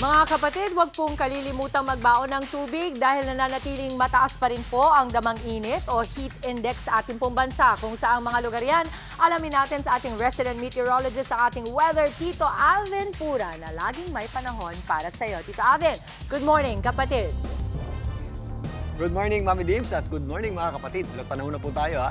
Mga kapatid, huwag pong kalilimutang magbaon ng tubig dahil nananatiling mataas pa rin po ang damang init o heat index sa ating pong bansa. Kung saang mga lugar yan, alamin natin sa ating resident meteorologist sa ating weather, Tito Alvin Pura, na laging may panahon para sa iyo. Tito Alvin, good morning kapatid. Good morning, Mami Dims, at good morning mga kapatid. Ilang panahon na po tayo ha.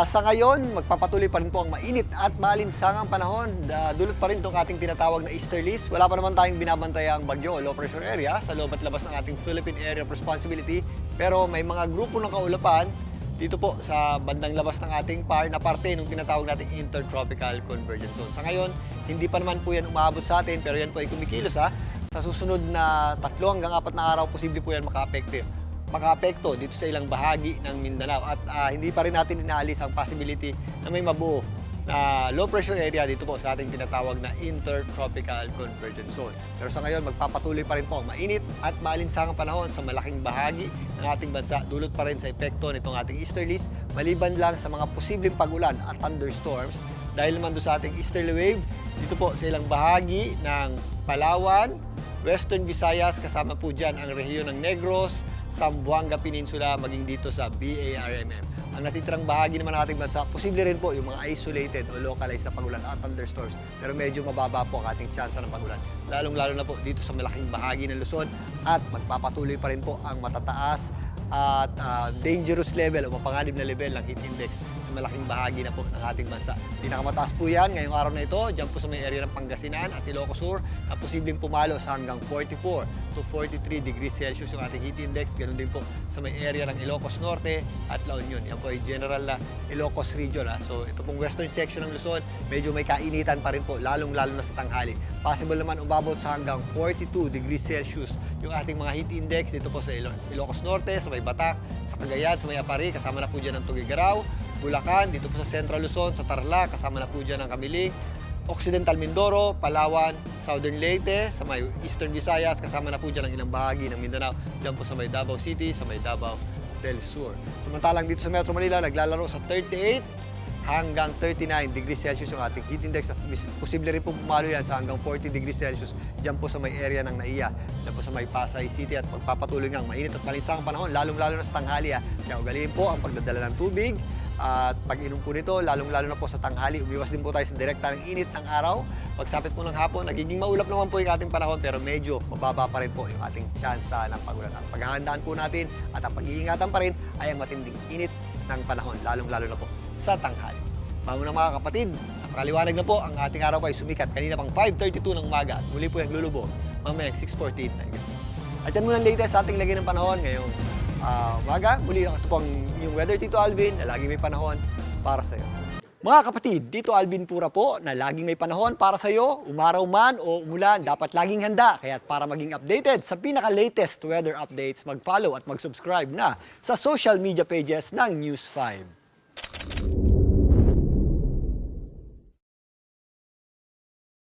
Sa ngayon, magpapatuloy pa rin po ang mainit at malinsangang panahon. Dulot pa rin itong ating tinatawag na easterlies. Wala pa naman tayong binabantayang bagyo o low pressure area sa loob at labas ng ating Philippine Area of Responsibility. Pero may mga grupo ng kaulapan dito po sa bandang labas ng ating PAR na parte ng tinatawag nating Intertropical Convergence Zone. Sa ngayon, hindi pa naman po yan umaabot sa atin, pero yan po ay kumikilos ha. Sa susunod na 3 hanggang 4 na araw, posible po yan makaapekto dito sa ilang bahagi ng Mindanao at hindi pa rin natin inaalis ang possibility na may mabuo na low pressure area dito po sa ating tinatawag na Intertropical Convergence Zone. Pero sa ngayon, magpapatuloy pa rin po ang mainit at maalinsangang panahon sa malaking bahagi ng ating bansa. Dulot pa rin sa epekto nitong ating easterlies, maliban lang sa mga posibleng pag-ulan at thunderstorms dahil naman doon sa ating easterly wave dito po sa ilang bahagi ng Palawan, Western Visayas, kasama po dyan ang rehiyon ng Negros, Zamboanga Peninsula, maging dito sa BARMM. Ang natitirang bahagi naman ng ating bansa, posible rin po yung mga isolated o localized na pagulan at thunderstorms. Pero medyo mababa po ang ating tsansa ng pagulan. Lalong-lalo na po dito sa malaking bahagi ng Luzon at magpapatuloy pa rin po ang matataas at dangerous level o mapanganib na level ng heat index sa malaking bahagi na po ng ating bansa. Pinakamataas po yan ngayong araw na ito, dyan po sa may area ng Pangasinan at Ilocos Sur na posibleng pumalo sa hanggang 44 to 43 degrees Celsius yung ating heat index. Ganun din po sa may area ng Ilocos Norte at La Union. Yan po ay general na Ilocos region. So ito pong western section ng Luzon, medyo may kainitan pa rin po, lalong-lalo na sa tanghali. Possible naman umabot sa hanggang 42 degrees Celsius yung ating mga heat index dito po sa Ilocos Norte, sa may Batak, sa Cagayan, sa may Apari, kasama na po dyan ang Tuguegarao, Bulacan, dito po sa Central Luzon, sa Tarlac, kasama na po dyan ang Kamiling, Occidental Mindoro, Palawan, Southern Leyte, sa may Eastern Visayas, kasama na po dyan ang ilang bahagi ng Mindanao, dyan po sa may Davao City, sa may Davao del Sur. Samantalang dito sa Metro Manila, naglalaro sa 38 hanggang 39 degrees Celsius yung ating heat index at posible rin po pumalo yan sa hanggang 40 degrees Celsius dyan po sa may area ng NAIA, dyan po sa may Pasay City at magpapatuloy nga ang mainit at malinsangang panahon, lalong-lalo na sa tanghali. Kaya ugaliin po ang pagdadala ng tubig at pag-inom po nito, lalong-lalo na po sa tanghali. Umiwas din po tayo sa direkta ng init ng araw. Pagsapit po ng hapon, nagiging maulap naman po yung ating panahon pero medyo mababa pa rin po yung ating tsansa ng pagulan. Ang paghahandaan po natin at ang pag-iingatan pa rin ay ang matinding init ng panahon, lalong-lalo na po sa tanghali. Mga mga kapatid, napakaliwanag na po ang ating araw ay sumikat kanina pang 5:32 ng umaga at muli po yung lulubog mamayang 6:48 na. At yan muna ang latest sa ating lagay ng panahon ngayong umaga. Muli ito po ang yung weather, Tito Alvin, na laging may panahon para sa iyo. Mga kapatid, Tito Alvin Pura po na laging may panahon para sa iyo, umaraw man o umulan, dapat laging handa. Kaya para maging updated sa pinaka-latest weather updates, mag-follow at mag-subscribe na sa social media pages ng News 5.